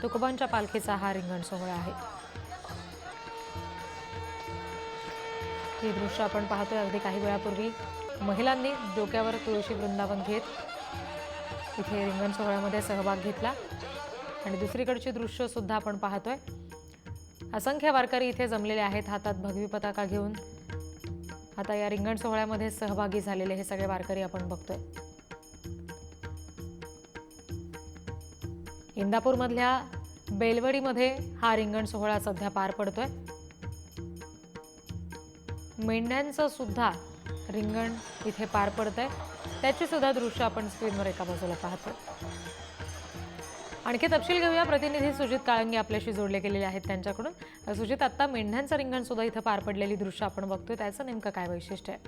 तुकोबांच्या पालखीचा हा रिंगण सोहळा आहे। हे दृश्य आपण पाहतोय। अगदी काही वेळापूर्वी महिलांनी डोक्यावर तुळशी वृंदावन घेत इथे रिंगण सोहळ्यामध्ये सहभाग घेतला आणि दुसरीकडची दृश्य सुद्धा आपण पाहतोय। असंख्य वारकरी इथे जमलेले आहेत, हातात भगवी पताका घेऊन आता या रिंगण सोहळ्यामध्ये सहभागी झालेले हे सगळे वारकरी आपण बघतोय। इंदापूरमधल्या बेलवडीमध्ये हा रिंगण सोहळा सध्या पार पडतोय। मेंढ्यांचं सुद्धा रिंगण इथे पार पडतंय, त्याची सुद्धा दृश्य आपण स्क्रीनवर एका बाजूला पाहतोय। आणखी तपशील घेऊया, प्रतिनिधी सुजित काळंगे आपल्याशी जोडले गेलेले आहेत त्यांच्याकडून। सुजित, आता मेंढ्यांचं रिंगण सुद्धा इथे पार पडलेली दृश्य आपण बघतोय, त्याचं नेमकं काय वैशिष्ट्य आहे?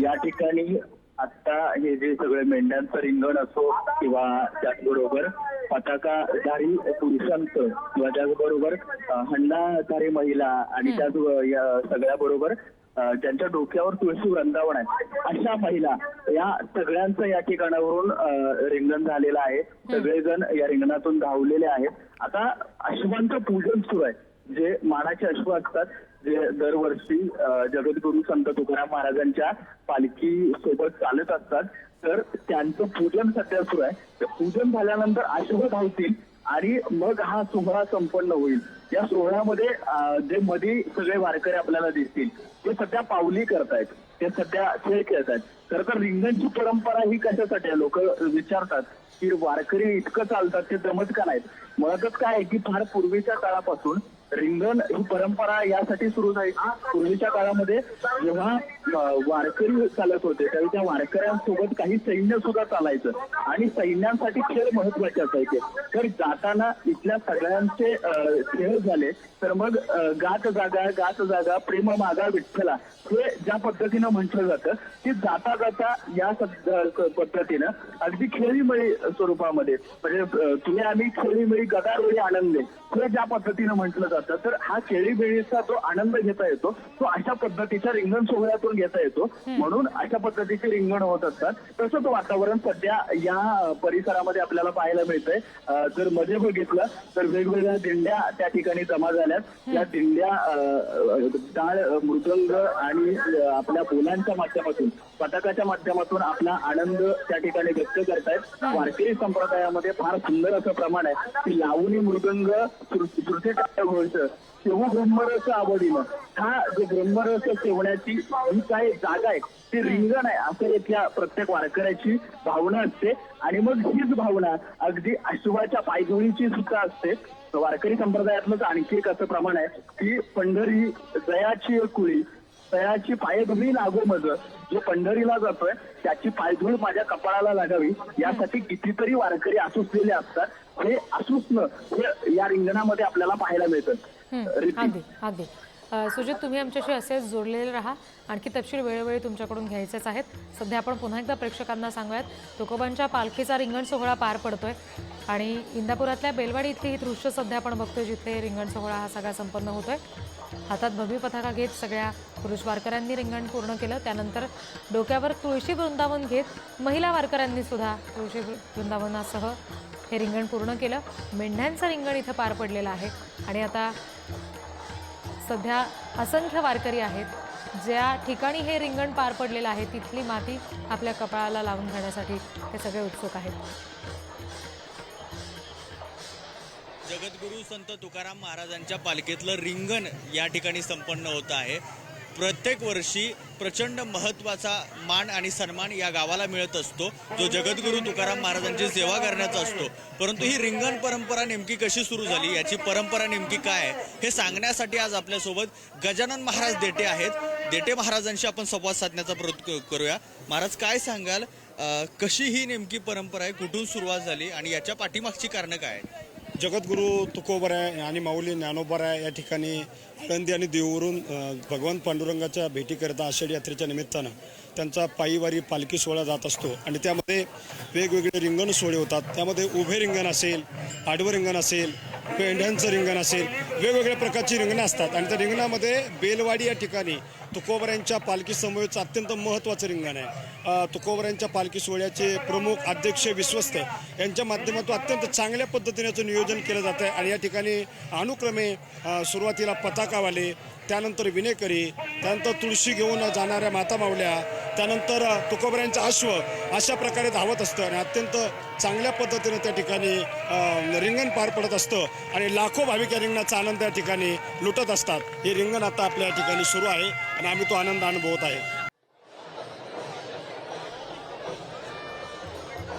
या ठिकाणी आता हे जे सगळे मेंढ्यांचं रिंगण असो किंवा त्याचबरोबर पताकाधारी पुरुषांचं किंवा त्याचबरोबर हंडाधारी महिला आणि त्याच सगळ्याबरोबर ज्यांच्या डोक्यावर तुळशी वृंदावन आहे अशा महिला या सगळ्यांचं या ठिकाणावरून रिंगण झालेलं आहे। सगळेजण या रिंगणातून धावलेले आहेत। आता अश्वांचं पूजन सुरू आहे। जे मानाचे अश्व असतात, जे दरवर्षी जगद्गुरू संत तुकाराम महाराजांच्या पालखी सोबत चालत असतात, तर त्यांचं पूजन सध्या सुरू आहे। ते पूजन झाल्यानंतर अश्व धावतील आणि मग हा सोहळा संपन्न होईल। या सोहळ्यामध्ये जे मध्ये सगळे वारकरी आपल्याला दिसतील ते सध्या पावली करतायत, ते सध्या खेळ खेळतायत। खरं तर रिंगणची परंपरा ही कशासाठी आहे? लोक विचारतात की वारकरी इतकं चालतात ते जमत का नाहीत? मुळातच काय आहे की फार पूर्वीच्या काळापासून रिंगण ही परंपरा यासाठी सुरू झाली। पूर्वीच्या काळामध्ये जेव्हा वारकरी चालत होते त्यावेळी त्या वारकऱ्यांसोबत काही सैन्य सुद्धा चालायचं आणि सैन्यांसाठी खेळ महत्वाचे असायचे। तर जाताना इथल्या सगळ्यांचे खेळ झाले तर मग गात जागा प्रेम मागा विठ्ठला हे ज्या पद्धतीनं म्हटलं जातं की जाता जाता या पद्धतीनं अगदी खेळीमेळी स्वरूपामध्ये म्हणजे तुम्ही आम्ही खेळीमेळी गदारोळी आनंदे हे ज्या पद्धतीनं म्हटलं जातं, तर हा खेळीमेळीचा जो आनंद घेता येतो तो अशा पद्धतीच्या रिंगण सोहळ्यातून घेता येतो। म्हणून अशा पद्धतीचे रिंगण होत असतात। तसंच वातावरण सध्या या परिसरामध्ये आपल्याला पाहायला मिळतंय। जर मध्ये बघितलं तर वेगवेगळ्या दिंड्या त्या ठिकाणी जमा झाल्यात। या दिंड्या टाळ मृदंग आणि आपल्या बोलांच्या माध्यमातून पताकाच्या माध्यमातून आपला आनंद त्या ठिकाणी व्यक्त करतायत। वारकरी संप्रदायामध्ये फार सुंदर असं प्रमाण आहे की लावणी मृदंग श्रुती घोषं शेवू ब्रह्मरस आवडीनं हा जो ब्रह्मरस सेवण्याची ही काय जागा आहे ती रिंगण आहे असं इथल्या प्रत्येक वारकऱ्याची भावना असते। आणि मग हीच भावना अगदी अश्वाच्या पायधुळीची सुद्धा असते। वारकरी संप्रदायातलंच आणखी एक असं प्रमाण आहे की पंढरी जयाची कुळी तयाची पायधुळी लागो मज, जो पंढरीला जातोय त्याची पायधूळ माझ्या कपाळाला लागावी यासाठी कितीतरी वारकरी आसुसलेले असतात। हे आसुसणं हे या रिंगणामध्ये आपल्याला पाहायला मिळतं। अगदी सुजित, तुम्ही आमच्याशी असेच जोडलेले राहा। आणखी तपशील वेळोवेळी तुमच्याकडून घ्यायचेच आहेत। सध्या आपण पुन्हा एकदा प्रेक्षकांना सांगूयात, तुकोबांच्या पालखीचा रिंगण सोहळा पार पडतोय आणि इंदापुरातल्या बेलवाडी इथली ही दृश्य सध्या आपण बघतोय, जिथे रिंगण सोहळा हा सगळा संपन्न होतोय। हातात भगवी पताका घेत सगळ्या पुरुष वारकऱ्यांनी रिंगण पूर्ण केलं। त्यानंतर डोक्यावर तुळशी वृंदावन घेत महिला वारकऱ्यांनी सुद्धा तुळशी वृंदावनासह हे रिंगण पूर्ण केलं। मेंढ्यांचं रिंगण इथं पार पडलेलं आहे आणि आता सध्या असंख्य वारकरी आहेत ज्या ठिकाणी हे रिंगण पार पडलेलं आहे तिथली माती आपल्या कपाळाला लावून घेण्यासाठी ते सगळे उत्सुक आहेत। जगद्गुरू संत तुकाराम महाराजांच्या पालखीतलं रिंगण या ठिकाणी संपन्न होत आहे। प्रत्येक वर्षी प्रचंड महत्त्वाचा मान आणि सन्मान या गावाला मिळत असतो, जो जगद्गुरू तुकाराम महाराजांची सेवा करण्याचा असतो। परंतु ही रिंगण परंपरा नेमकी कशी सुरू झाली, याची परंपरा नेमकी काय आहे हे सांगण्यासाठी आज आपल्यासोबत गजानन महाराज देटे आहेत। देटे महाराजांशी आपण संवाद साधण्याचा प्रयत्न करूया। महाराज, काय सांगाल, कशी ही नेमकी परंपरा आहे, कुठून सुरुवात झाली आणि याच्या पाठीमागची कारणं काय आहेत? जगद्गुरू तुकोबराय आणि माऊली ज्ञानोबराय या ठिकाणी आळंदी आणि देऊरून भगवान पांडुरंगाच्या भेटीकरता आषाढी यात्रेच्या निमित्तानं त्यांचा पायीवारी पालखी सोहळा जात असतो आणि त्यामध्ये वेगवेगळे रिंगण सोहळे होतात। त्यामध्ये उभे रिंगण असेल, आडवं रिंगण असेल पेंढ्यांचं रिंगण असेल, वेगवेगळ्या प्रकारची रिंगणं असतात आणि त्या रिंगणामध्ये बेलवाडी या ठिकाणी तुकोबऱ्यांच्या पालखी समवेतचं अत्यंत महत्त्वाचं रिंगण आहे. तुकोबऱ्यांच्या पालखी सोहळ्याचे प्रमुख अध्यक्ष विश्वस्त यांच्या माध्यमातून अत्यंत चांगल्या पद्धतीने नियोजन केलं जातं आहे आणि या ठिकाणी अनुक्रमे सुरुवातीला पताकावाले, त्यानंतर विनेकरी, त्यानंतर तुळशी घेऊन जाणाऱ्या माता माऊल्या, त्यानंतर तुकोबऱ्यांचं अश्व अशा प्रकारे धावत असतं आणि अत्यंत चांगल्या पद्धतीने त्या ठिकाणी रिंगण पार पडत असतं आणि लाखो भाविक या रिंगणाचा आनंद या ठिकाणी लुटत असतात. हे रिंगण आता आपल्या या ठिकाणी सुरू आहे आणि आम्ही तो आनंद अनुभवत आहे.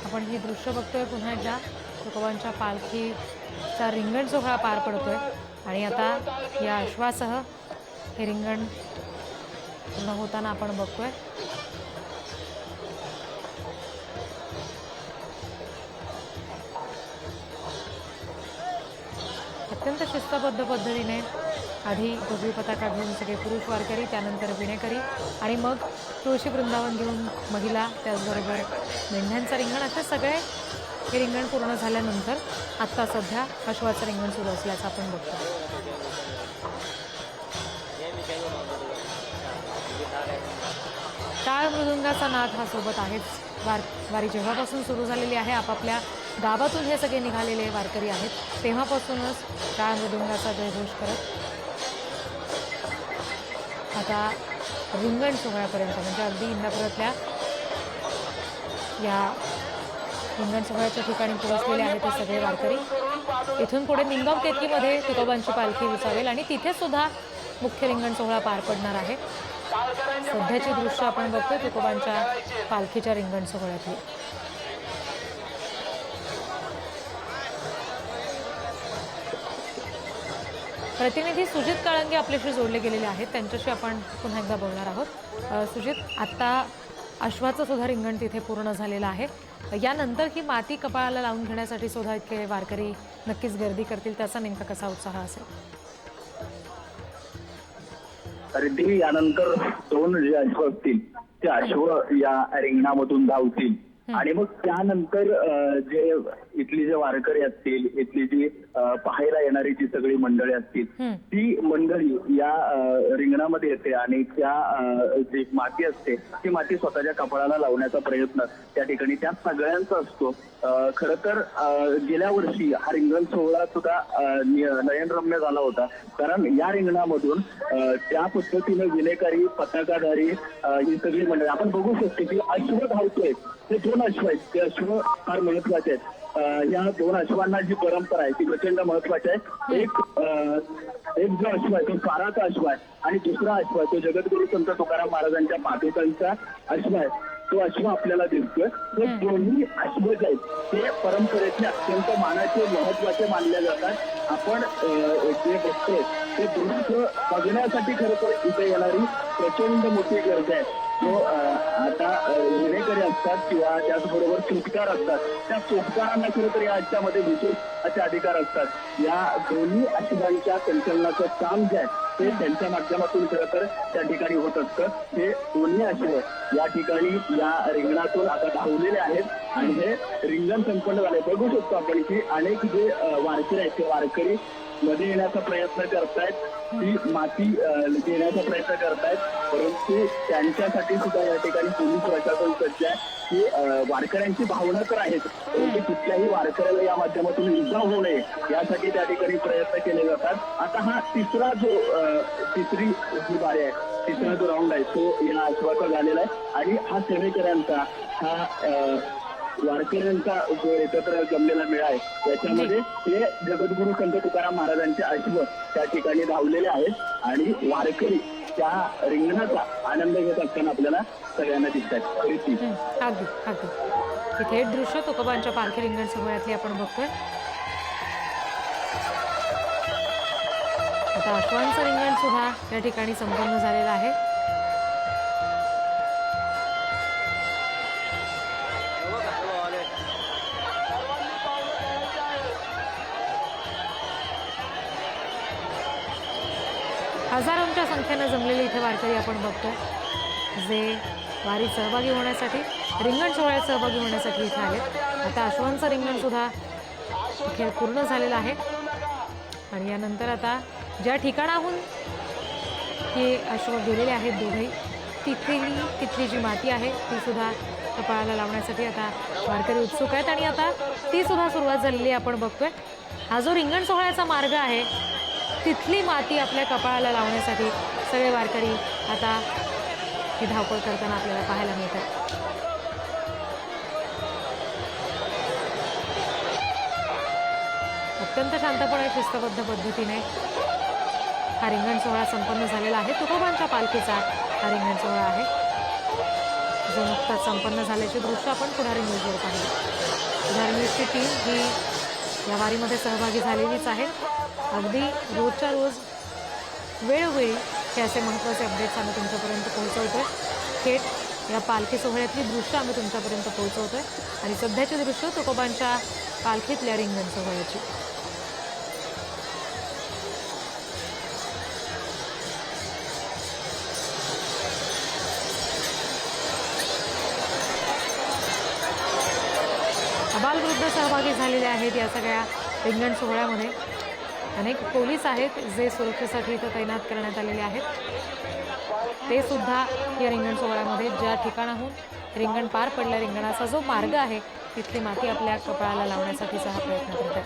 आपण ही दृश्य बघतोय पुन्हा एकदा. तुकोबांच्या पालखीचा रिंगण सोहळा पार पडतोय आणि आता या अश्वासह हे रिंगण पूर्ण होताना आपण बघतोय. अत्यंत शिस्तबद्ध पद्धतीने आधी भगवी पताका घेऊन सगळे पुरुष वारकरी, त्यानंतर विणेकरी आणि मग तुळशी वृंदावन घेऊन महिला, त्याचबरोबर मेंढ्यांचं रिंगण, असे सगळे हे रिंगण पूर्ण झाल्यानंतर आत्ता सध्या अश्वाचं रिंगण सुरू असल्याचं आपण बघतो. टाळ मृदुंगाचा नाद हा सोबत आहेच. वारी जेव्हापासून सुरू झालेली आहे, आपापल्या गावातून हे सगळे निघालेले वारकरी आहेत, तेव्हापासूनच टाळ मृदुंगाचा जयघोष करत आता रिंगण सोहळ्यापर्यंत, म्हणजे अगदी इंदापुरातल्या या रिंगण सोहळ्याच्या ठिकाणी पोहोचलेले आहेत हे सगळे वारकरी. इथून पुढे निंगम केतकीमध्ये तुकोबांची पालखी विसावेल आणि तिथे सुद्धा मुख्य रिंगण सोहळा पार पडणार आहे. सध्याची दृश्य आपण बघतोय तुकोबांच्या पालखीच्या रिंगण सोहळ्यातली. प्रतिनिधी सुजित काळंगे आपल्याशी जोडले गेलेले आहेत, त्यांच्याशी आपण पुन्हा एकदा बोलणार आहोत. सुजित, आत्ता अश्वाचं सुद्धा रिंगण तिथे पूर्ण झालेलं आहे. यानंतर ही माती कपाळाला लावून घेण्यासाठी सुद्धा इतके वारकरी नक्कीच गर्दी करतील, त्याचा नेमका कसा उत्साह असेल? रिद्धी, यानंतर 2 जे अश्व असतील ते अश्व या रिंगणामधून धावतील आणि मग त्यानंतर जे इथली जे वारकरी असतील, इथली जी पाहायला येणारी जी सगळी मंडळी असतील, ती मंडळी या रिंगणामध्ये येते आणि त्या जी माती असते ती माती स्वतःच्या कपाळाला लावण्याचा प्रयत्न त्या ठिकाणी त्या सगळ्यांचा असतो. खरं तर गेल्या वर्षी हा रिंगण सोहळा सुद्धा नयनरम्य झाला होता, कारण या रिंगणामधून त्या पद्धतीने विनेकरी, पताकाधारी ही सगळी मंडळी आपण बघू शकतो की अश्व धावतोय. ते 2 अश्व आहेत, ते अश्व फार महत्वाचे आहेत. या 2 अश्वांना जी परंपरा आहे ती प्रचंड महत्वाची आहे. एक जो अश्व आहे तो साराचा अश्व आहे आणि दुसरा अश्व आहे तो जगद्गुरू संत तुकाराम महाराजांच्या पादुकांचा अश्व आहे. तो अश्व आपल्याला दिसतोय. हे दोन्ही अश्व जे आहेत ते परंपरेतले अत्यंत मानाचे, महत्वाचे मानले जातात. आपण जे बघतोय ते दृश्य बघण्यासाठी खरं तर इथे येणारी प्रचंड मोठी गर्दी आहे. जो आता विनेकरी असतात किंवा त्याचबरोबर चोपकार असतात, त्या चोपकारांना खरं तर या याच्यामध्ये विशेष असे अधिकार असतात. या दोन्ही अश्वांच्या संचलनाचं काम जे आहे ते त्यांच्या माध्यमातून खरं तर त्या ठिकाणी होत असतं. हे दोन्ही अश्व या ठिकाणी या रिंगणातून आता धावलेले आहेत आणि हे रिंगण संपन्न झाले. बघू शकतो आपण की अनेक जे वारकरी आहेत ते वारकरी मध्ये येण्याचा प्रयत्न करतायत, ती माती घेण्याचा प्रयत्न करतायत, परंतु त्यांच्यासाठी सुद्धा या ठिकाणी पोलीस प्रशासन सज्ज आहे की वारकऱ्यांची भावना तर आहेच, परंतु कुठल्याही वारकऱ्याला या माध्यमातून इजा होऊ नये यासाठी त्या ठिकाणी प्रयत्न केले जातात. आता हा तिसरी जी बारी आहे, तिसरा जो राऊंड आहे तो या अश्वाचा झालेला आहे आणि हा सेवेकऱ्यांचा, हा वारकऱ्यांचा जो एकत्र जमलेला मेळा आहे याच्यामध्ये हे जगद्गुरू संत तुकाराम महाराजांचे अश्व त्या ठिकाणी धावलेले आहेत आणि वारकरी त्या रिंगणाचा आनंद घेत असताना आपल्याला सगळ्यांना दिसतात. अगदी अगदी हे थेट दृश्य तुकोबांच्या पालखी रिंगण सोहळ्यातली आपण बघतोय. आता अश्वांचं रिंगण सुद्धा या ठिकाणी संपन्न झालेलं आहे. हजारोंच्या संख्येनं जमलेले इथे वारकरी आपण बघतोय, जे वारीत सहभागी होण्यासाठी, रिंगण सोहळ्यात सहभागी होण्यासाठी इथे आलेत. आता अश्वांचं रिंगण सुद्धा अखेर पूर्ण झालेलं आहे आणि यानंतर आता ज्या ठिकाणाहून हे अश्व गेलेले आहेत दोघेही तिथली जी माती आहे ती सुद्धा कपाळाला लावण्यासाठी आता वारकरी उत्सुक आहेत आणि आता ती सुद्धा सुरुवात झालेली आपण बघतोय. हा जो रिंगण सोहळ्याचा मार्ग आहे तिथली माती आपल्या कपाळाला लावण्यासाठी सगळे वारकरी आता ही धावपळ करताना आपल्याला पाहायला मिळतात. अत्यंत शांतपणे शिस्तबद्ध पद्धतीने हा रिंगण सोहळा संपन्न झालेला आहे. तुकोबांच्या पालखीचा हा रिंगण सोहळा आहे जो नुकताच संपन्न झाल्याचे दृश्य आपण पुढारी न्यूजवर पाहिलं. पुढारी न्यूजची टीम ही या वारीमध्ये सहभागी झालेलीच आहे. अगदी रोजच्या रोज वेळोवेळी हे असे महत्त्वाचे अपडेट्स आम्ही तुमच्यापर्यंत पोहोचवतोय. थेट या पालखी सोहळ्यातली दृश्य आम्ही तुमच्यापर्यंत पोहोचवतोय आणि सध्याचे दृश्य तुकोबांच्या पालखीतल्या रिंगण सोहळ्याची. आबालवृद्ध सहभागी झालेले आहेत या सगळ्या रिंगण सोहळ्यामध्ये. अनेक पोलीस आहेत जे सुरक्षेसाठी इथं तैनात करण्यात आलेले आहेत. ते सुद्धा या रिंगण सोहळ्यामध्ये ज्या ठिकाणाहून रिंगण पार पडलं रिंगणाचा जो मार्ग आहे तिथली माती आपल्या कपाळाला लावण्यासाठीचा हा प्रयत्न करतात.